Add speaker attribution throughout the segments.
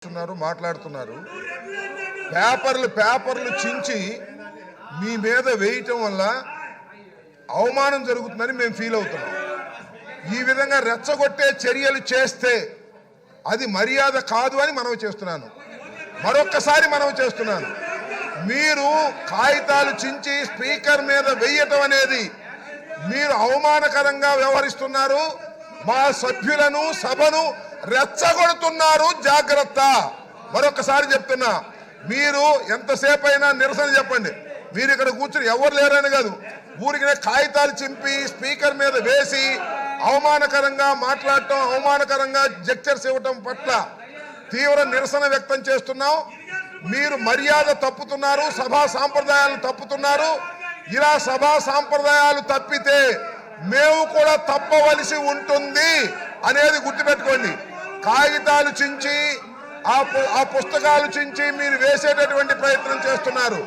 Speaker 1: మాట్లాడుతున్నారు పేపర్లు చించి మీ మీద వేయటం వల్ల అవమానం జరుగుతుందని మేము ఫీల్ అవుతున్నాం. ఈ విధంగా రెచ్చగొట్టే చర్యలు చేస్తే అది మర్యాద కాదు అని మనవి చేస్తున్నాను. మరొక్కసారి మనవి చేస్తున్నాను, మీరు కాగితాలు చించి స్పీకర్ మీద వేయటం అనేది మీరు అవమానకరంగా వ్యవహరిస్తున్నారు. మా సభ్యులను సభను రెచ్చగొడుతున్నారు, జాగ్రత్త. మరొకసారి చెప్తున్నా, మీరు ఎంతసేపు అయినా నిరసన చెప్పండి. మీరు ఇక్కడ కూర్చుని ఎవరు లేరని కాదు, ఊరికి కాగితాలు చింపి స్పీకర్ మీద వేసి అవమానకరంగా మాట్లాడటం, అవమానకరంగా జెక్చర్స్ ఇవ్వటం పట్ల తీవ్ర నిరసన వ్యక్తం చేస్తున్నాం. మీరు మర్యాద తప్పుతున్నారు, సభా సాంప్రదాయాలు తప్పుతున్నారు. ఇలా సభా సాంప్రదాయాలు తప్పితే మేము కూడా తప్పవలసి ఉంటుంది అనేది గుర్తుపెట్టుకోండి. కాగితాలు చించి ఆ పుస్తకాలు చించి మీరు వేసేటటువంటి ప్రయత్నం చేస్తున్నారు.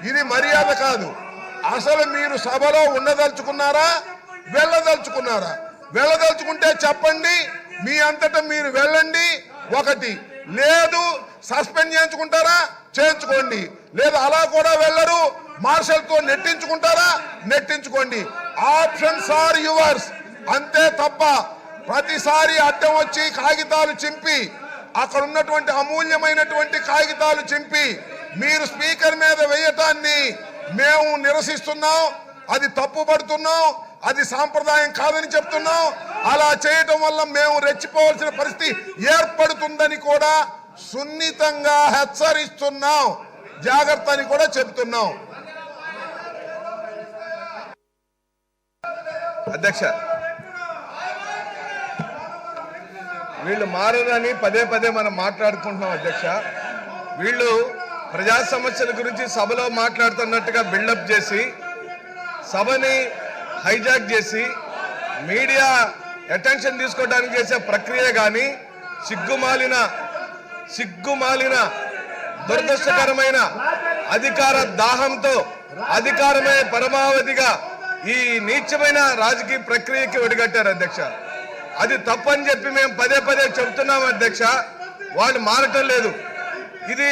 Speaker 1: ఇది మర్యాద కాదు. అసలు మీరు సభలో ఉండదలుచుకున్నారా, వెళ్ళదలుచుకున్నారా? వెళ్ళదలుచుకుంటే చెప్పండి, మీ అంతటా మీరు వెళ్ళండి. ఒకటి లేదు, సస్పెండ్ చేయించుకుంటారా చేయించుకోండి, లేదు అలా కూడా వెళ్ళరు, మార్షల్తో నెట్టించుకుంటారా నెట్టించుకోండి. ఆప్షన్స్ ఆర్ యువర్స్, అంతే తప్ప ప్రతిసారి అడ్డం వచ్చి కాగితాలు చింపి, అక్కడ ఉన్నటువంటి అమూల్యమైనటువంటి కాగితాలు చింపి మీరు స్పీకర్ మీద వేయటాన్ని మేము నిరసిస్తున్నాం. అది తప్పుపడుతున్నాం, అది సాంప్రదాయం కాదని చెప్తున్నాం. అలా చేయటం వల్ల మేము రెచ్చిపోవాల్సిన పరిస్థితి ఏర్పడుతుందని కూడా సున్నితంగా హెచ్చరిస్తున్నాం. జాగ్రత్త అని కూడా చెప్తున్నాం.
Speaker 2: అధ్యక్ష, వీళ్ళు మారదని పదే పదే మనం మాట్లాడుకుంటున్నాం. అధ్యక్ష, వీళ్ళు ప్రజా సమస్యల గురించి సభలో మాట్లాడుతున్నట్టుగా బిల్డప్ చేసి సభని హైజాక్ చేసి మీడియా అటెన్షన్ తీసుకోవడానికి చేసే ప్రక్రియ కానీ సిగ్గుమాలిన దురదృష్టకరమైన అధికార దాహంతో అధికారమే పరమావధిగా ఈ నీచమైన రాజకీయ ప్రక్రియకి ఒడిగట్టారు. అధ్యక్ష, అది తప్పని చెప్పి మేము పదే పదే చెబుతున్నాం. అధ్యక్ష, వాళ్ళు మారటం లేదు. ఇది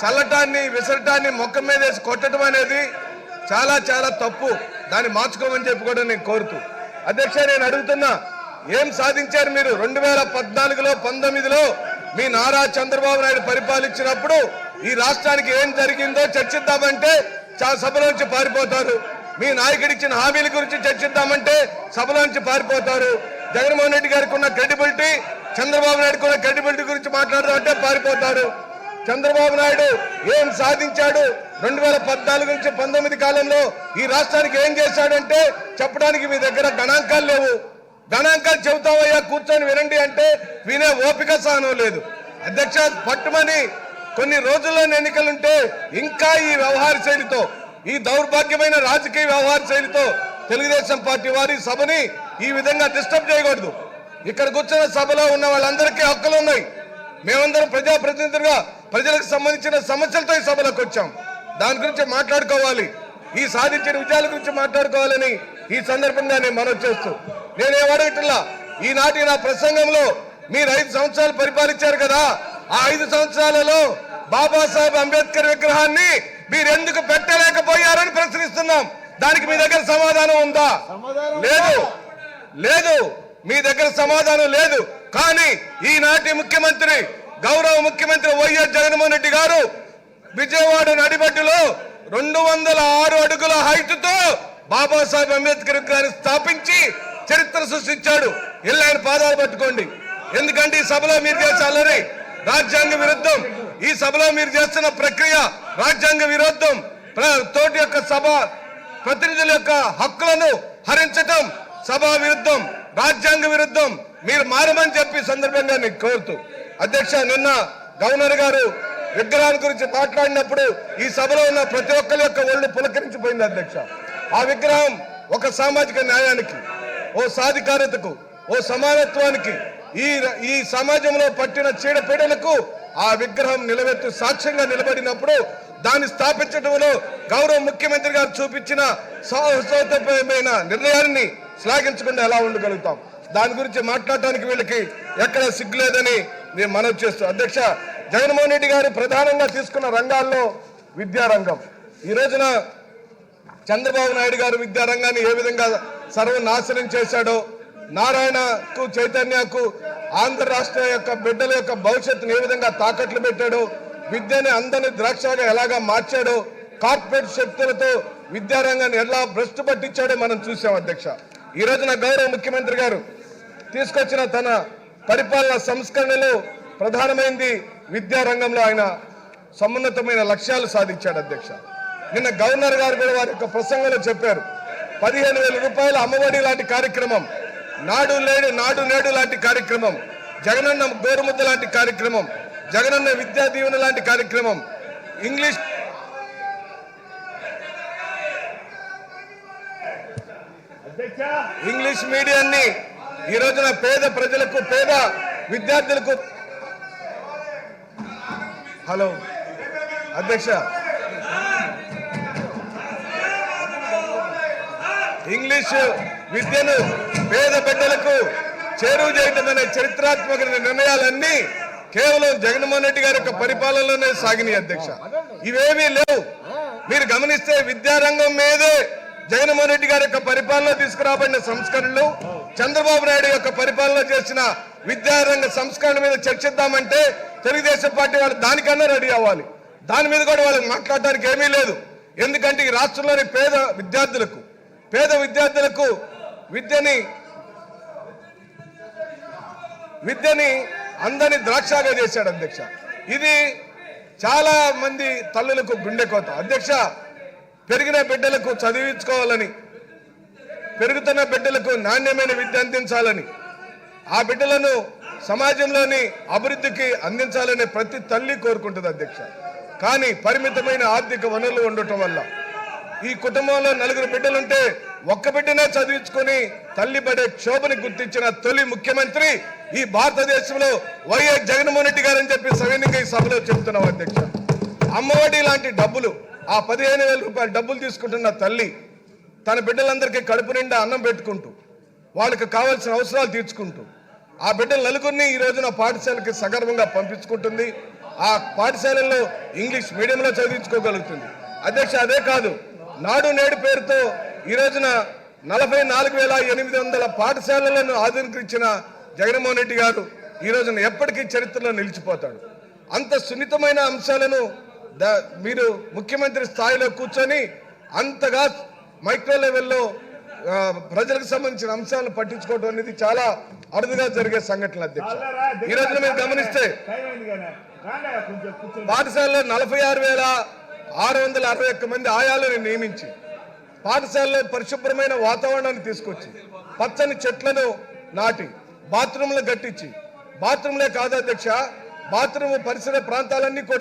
Speaker 2: చల్లటాన్ని విసరటాన్ని మొక్క మీద వేసి కొట్టడం అనేది చాలా చాలా తప్పు. దాన్ని మార్చుకోమని చెప్పి కూడా నేను కోరుతూ, అధ్యక్ష నేను అడుగుతున్నా, ఏం సాధించారు మీరు? 2014లో 19లో మీ నారా చంద్రబాబు నాయుడు పరిపాలించినప్పుడు ఈ రాష్ట్రానికి ఏం జరిగిందో చర్చిద్దామంటే సభలోంచి పారిపోతారు. మీ నాయకుడు ఇచ్చిన హామీల గురించి చర్చిద్దామంటే సభలోంచి పారిపోతారు. జగన్మోహన్ రెడ్డి గారికి ఉన్న క్రెడిబిలిటీ, చంద్రబాబు నాయుడుకి ఉన్న క్రెడిబిలిటీ గురించి మాట్లాడదామంటే పారిపోతారు. చంద్రబాబు నాయుడు ఏం సాధించాడు 2014 నుంచి 19 కాలంలో ఈ రాష్ట్రానికి ఏం చేశాడంటే చెప్పడానికి మీ దగ్గర గణాంకాలు లేవు. గణాంకాలు చెబుతావయ్యా, కూర్చొని వినండి అంటే వినే ఓపిక సహనం లేదు. అధ్యక్ష, పట్టుమని కొన్ని రోజుల్లో ఎన్నికలుంటే ఇంకా ఈ వ్యవహార శైలితో, ఈ దౌర్భాగ్యమైన రాజకీయ వ్యవహార శైలితో తెలుగుదేశం పార్టీ వారి సభని ఈ విధంగా డిస్టర్బ్ చేయకూడదు. ఇక్కడ కూర్చున్న సభలో ఉన్న వాళ్ళందరికీ హక్కులు ఉన్నాయి. మేమందరం ప్రజాప్రతినిధులుగా ప్రజలకు సంబంధించిన సమస్యలతో ఈ సభలోకి వచ్చాం. దాని గురించి మాట్లాడుకోవాలి, ఈ సాధించిన విజయాల గురించి మాట్లాడుకోవాలని ఈ సందర్భంగా నేను మనవి చేస్తూ, నేనేమడగట్లా, ఈనాటి నా ప్రసంగంలో మీరు 5 సంవత్సరాలు పరిపాలించారు కదా, ఆ 5 సంవత్సరాలలో బాబాసాహెబ్ అంబేద్కర్ విగ్రహాన్ని మీరు ఎందుకు పెట్టలేకపోయారని ప్రశ్నిస్తున్నాం. దానికి మీ దగ్గర సమాధానం ఉందా? లేదు, మీ దగ్గర సమాధానం లేదు. కానీ ఈనాటి ముఖ్యమంత్రి, గౌరవ ముఖ్యమంత్రి వైఎస్ జగన్మోహన్ రెడ్డి గారు విజయవాడ నడిబడ్డులో 206 అడుగుల హైట్తో బాబాసాహెబ్ అంబేద్కర్ విగ్రహాన్ని స్థాపించి చరిత్ర సృష్టించాడు. వెళ్ళి ఆయన పాదాలు పట్టుకోండి. ఎందుకంటే ఈ సభలో మీరు చేసే అల్లరి రాజ్యాంగ విరుద్ధం. ఈ సభలో మీరు చేస్తున్న ప్రక్రియ రాజ్యాంగ విరుద్ధం. తోటి యొక్క సభ ప్రతినిధుల యొక్క హక్కులను హరించటం సభా విరుద్ధం, రాజ్యాంగ విరుద్ధం. మీరు మారమని చెప్పి సందర్భంగా నేను కోరుతూ, అధ్యక్ష, నిన్న గవర్నర్ గారు విగ్రహాల గురించి మాట్లాడినప్పుడు ఈ సభలో ఉన్న ప్రతి ఒక్కరి యొక్క ఒళ్ళు పులకరించిపోయింది. అధ్యక్ష, ఆ విగ్రహం ఒక సామాజిక న్యాయానికి, ఓ సాధికారతకు, ఓ సమానత్వానికి, ఈ సమాజంలో పట్టిన చీడపీడలకు ఆ విగ్రహం నిలబెట్టు సాక్ష్యంగా నిలబడినప్పుడు దాన్ని స్థాపించడంలో గౌరవ ముఖ్యమంత్రి గారు చూపించిన సాహసోపేతమైన నిర్ణయాన్ని శ్లాఘించకుండా ఎలా ఉండగలుగుతాం? దాని గురించి మాట్లాడటానికి వీళ్ళకి ఎక్కడ సిగ్గులేదని నేను మనవి చేస్తూ అధ్యక్ష, జగన్మోహన్ రెడ్డి గారు ప్రధానంగా తీసుకున్న రంగాల్లో విద్యారంగం. ఈ రోజున చంద్రబాబు నాయుడు గారు విద్యారంగాన్ని ఏ విధంగా సర్వనాశనం చేశాడో, నారాయణకు చైతన్యకు ఆంధ్ర రాష్ట్ర యొక్క బిడ్డల యొక్క భవిష్యత్తును ఏ విధంగా తాకట్లు పెట్టాడో, విద్యని అందరినీ ద్రాక్షగా ఎలాగా మార్చాడో, కార్పొరేట్ శక్తులతో విద్యారంగాన్ని ఎలా భ్రష్టు పట్టించాడో మనం చూసాం అధ్యక్ష. ఈ రోజున గౌరవ ముఖ్యమంత్రి గారు తీసుకొచ్చిన తన పరిపాలన సంస్కరణలో ప్రధానమైంది విద్యారంగంలో ఆయన సమున్నతమైన లక్ష్యాలు సాధించాడు అధ్యక్ష. నిన్న గవర్నర్ గారు కూడా వారి యొక్క ప్రసంగంలో చెప్పారు, 15,000 రూపాయల అమ్మఒడి లాంటి కార్యక్రమం, నాడు నేడు లాంటి కార్యక్రమం, జగనన్న గోరుముద్ద లాంటి కార్యక్రమం, జగనన్న విద్యా దీవెన లాంటి కార్యక్రమం, ఇంగ్లీష్ మీడియాన్ని ఈ రోజున పేద ప్రజలకు, పేద విద్యార్థులకు. హలో అధ్యక్ష, ఇంగ్లీషు విద్యను పేద బిడ్డలకు చేరువ చేయడం అనే చరిత్రాత్మక నిర్ణయాలన్నీ కేవలం జగన్మోహన్ రెడ్డి గారి యొక్క పరిపాలనలోనే సాగినాయి అధ్యక్ష. ఇవేమీ లేవు. మీరు గమనిస్తే విద్యారంగం మీదే జగన్మోహన్ రెడ్డి గారి యొక్క పరిపాలన తీసుకురాబడిన సంస్కరణలు, చంద్రబాబు నాయుడు యొక్క పరిపాలన చేసిన విద్యారంగ సంస్కరణ మీద చర్చిద్దామంటే తెలుగుదేశం పార్టీ వాళ్ళు దానికన్నా రెడీ అవ్వాలి. దాని మీద కూడా వాళ్ళకి మాట్లాడడానికి ఏమీ లేదు. ఎందుకంటే ఈ రాష్ట్రంలోని పేద విద్యార్థులకు విద్యని అందరినీ ద్రాక్షగా చేశాడు అధ్యక్ష. ఇది చాలా మంది తల్లులకు గుండెకోత అధ్యక్ష. పెరిగిన బిడ్డలకు చదివించుకోవాలని, పెరుగుతున్న బిడ్డలకు నాణ్యమైన విద్య అందించాలని, ఆ బిడ్డలను సమాజంలోని అభివృద్ధికి అందించాలని ప్రతి తల్లి కోరుకుంటుంది అధ్యక్ష. కానీ పరిమితమైన ఆర్థిక వనరులు ఉండటం వల్ల ఈ కుటుంబంలో 4 బిడ్డలుంటే ఒక్క బిడ్డనే చదివించుకొని తల్లి పడే క్షోభని గుర్తించిన తొలి ముఖ్యమంత్రి ఈ భారతదేశంలో వైఎస్ జగన్మోహన్ రెడ్డి గారు అని చెప్పి సవినీయంగా ఈ సభలో చెబుతున్నాం అధ్యక్ష. అమ్మఒడి లాంటి డబ్బులు, ఆ 15,000 రూపాయల డబ్బులు తీసుకుంటున్న తల్లి తన బిడ్డలందరికీ కడుపు నిండా అన్నం పెట్టుకుంటూ, వాళ్ళకి కావాల్సిన అవసరాలు తీర్చుకుంటూ, ఆ బిడ్డల నలుగురిని ఈ రోజున పాఠశాలకి సగర్వంగా పంపించుకుంటుంది. ఆ పాఠశాలల్లో ఇంగ్లీష్ మీడియంలో చదివించుకోగలుగుతుంది అధ్యక్ష. అదే కాదు, నాడు నేడు పేరుతో ఈ రోజున 44,800 పాఠశాలలను ఆధునీకరించిన జగన్మోహన్ రెడ్డి గారు ఈ రోజున ఎప్పటికీ చరిత్రలో నిలిచిపోతాడు. అంత సున్నితమైన అంశాలను మీరు ముఖ్యమంత్రి స్థాయిలో కూర్చొని అంతగా మైక్రో లెవెల్లో ప్రజలకు సంబంధించిన అంశాలను పట్టించుకోవడం అనేది చాలా అరుదుగా జరిగే సంఘటనలు అధ్యక్ష. ఈ రోజున మీరు గమనిస్తే పాఠశాలలో 46,661 మంది ఆయాలను నియమించి, పాఠశాలలో పరిశుభ్రమైన వాతావరణాన్ని తీసుకొచ్చి, పచ్చని చెట్లను నాటి, బాత్రూంలు కట్టించి, బాత్రూంలే కాదు అధ్యక్ష, బాత్రూమ్ పరిసర ప్రాంతాలన్నీ కూడా